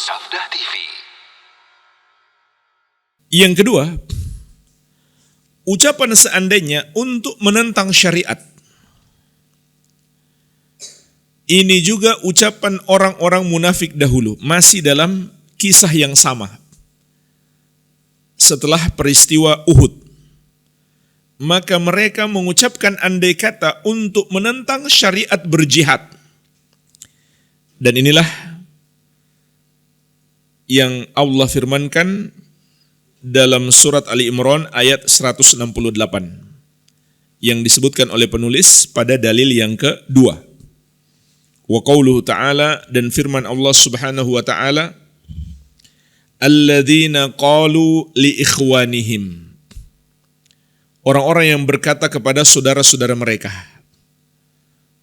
Sabda TV. Yang kedua, ucapan seandainya untuk menentang syariat. Ini juga ucapan orang-orang munafik dahulu, masih dalam kisah yang sama. Setelah peristiwa Uhud, maka mereka mengucapkan andai kata untuk menentang syariat berjihad. Dan inilah yang Allah firmankan dalam surat Ali Imran ayat 168 yang disebutkan oleh penulis pada dalil yang kedua. Wa qauluhu ta'ala, dan firman Allah Subhanahu wa ta'ala, alladzina qalu li ikhwanihim, orang-orang yang berkata kepada saudara-saudara mereka.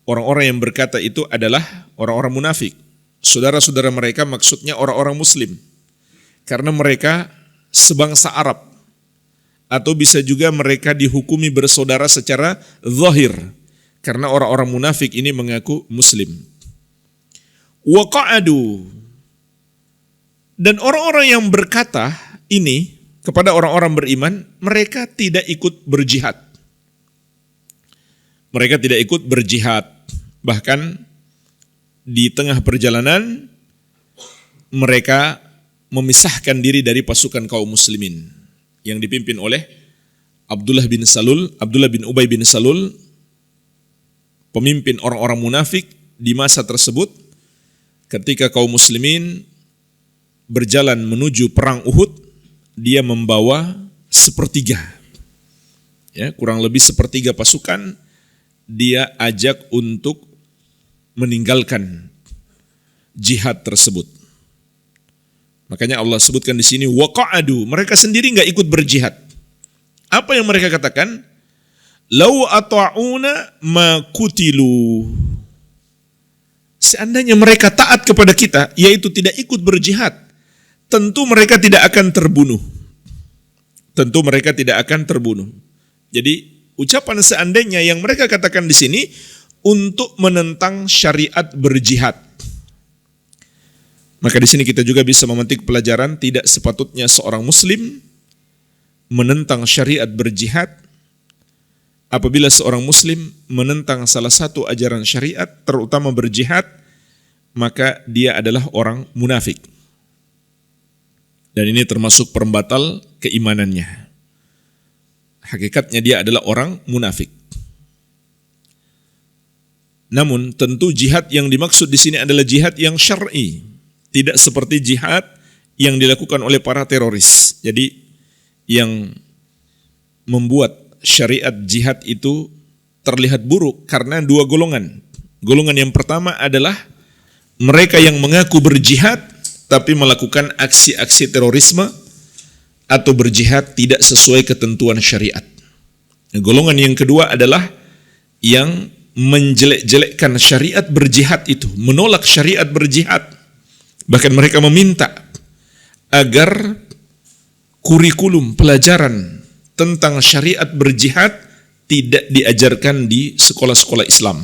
Orang-orang yang berkata itu adalah orang-orang munafik. Saudara-saudara mereka maksudnya orang-orang muslim, karena mereka sebangsa Arab, atau bisa juga mereka dihukumi bersaudara secara zahir, karena orang-orang munafik ini mengaku muslim. Wa qa'adu, dan orang-orang yang berkata ini kepada orang-orang beriman, mereka tidak ikut berjihad. Mereka tidak ikut berjihad. Bahkan di tengah perjalanan mereka memisahkan diri dari pasukan kaum muslimin yang dipimpin oleh Abdullah bin Ubay bin Salul, pemimpin orang-orang munafik di masa tersebut. Ketika kaum muslimin berjalan menuju perang Uhud, dia membawa sepertiga, kurang lebih sepertiga pasukan, dia ajak untuk meninggalkan jihad tersebut. Makanya Allah sebutkan di sini waqa'adu, mereka sendiri enggak ikut berjihad. Apa yang mereka katakan? Lau ata'una ma kutilu. Seandainya mereka taat kepada kita, yaitu tidak ikut berjihad, tentu mereka tidak akan terbunuh. Tentu mereka tidak akan terbunuh. Jadi ucapan seandainya yang mereka katakan di sini untuk menentang syariat berjihad. Maka di sini kita juga bisa memetik pelajaran, tidak sepatutnya seorang muslim menentang syariat berjihad. Apabila seorang muslim menentang salah satu ajaran syariat, terutama berjihad, maka dia adalah orang munafik. Dan ini termasuk pembatal keimanannya. Hakikatnya dia adalah orang munafik. Namun tentu jihad yang dimaksud di sini adalah jihad yang syar'i, tidak seperti jihad yang dilakukan oleh para teroris. Jadi yang membuat syariat jihad itu terlihat buruk karena dua golongan. Golongan yang pertama adalah mereka yang mengaku berjihad tapi melakukan aksi-aksi terorisme atau berjihad tidak sesuai ketentuan syariat. Golongan yang kedua adalah yang menjelek-jelekkan syariat berjihad itu, menolak syariat berjihad. Bahkan mereka meminta agar kurikulum pelajaran tentang syariat berjihad tidak diajarkan di sekolah-sekolah Islam.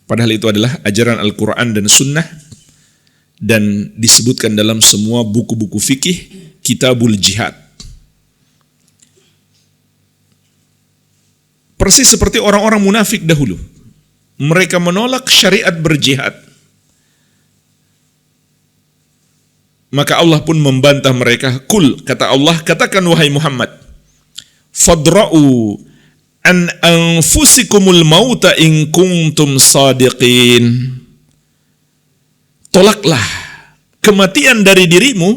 Padahal itu adalah ajaran Al-Quran dan Sunnah, dan disebutkan dalam semua buku-buku fikih, kitabul jihad. Persis seperti orang-orang munafik dahulu. Mereka menolak syariat berjihad. Maka Allah pun membantah mereka. Kul, kata Allah, katakan wahai Muhammad, fadra'u an anfusikumul mauta in kuntum sadiqin. Tolaklah kematian dari dirimu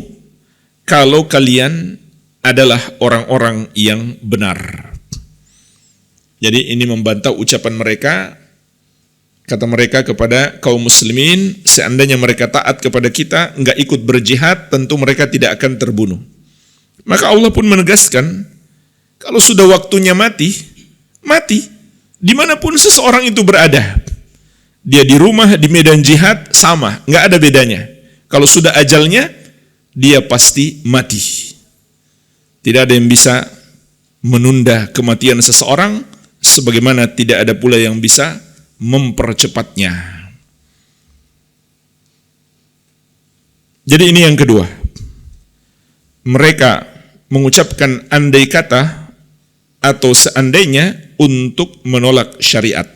kalau kalian adalah orang-orang yang benar. Jadi ini membantah ucapan mereka. Kata mereka kepada kaum muslimin, seandainya mereka taat kepada kita, enggak ikut berjihad, tentu mereka tidak akan terbunuh. Maka Allah pun menegaskan, kalau sudah waktunya mati, mati. Dimanapun seseorang itu berada. Dia di rumah, di medan jihad, sama. Enggak ada bedanya. Kalau sudah ajalnya, dia pasti mati. Tidak ada yang bisa menunda kematian seseorang, sebagaimana tidak ada pula yang bisa mempercepatnya. Jadi ini yang kedua. Mereka mengucapkan andai kata atau seandainya untuk menolak syariat.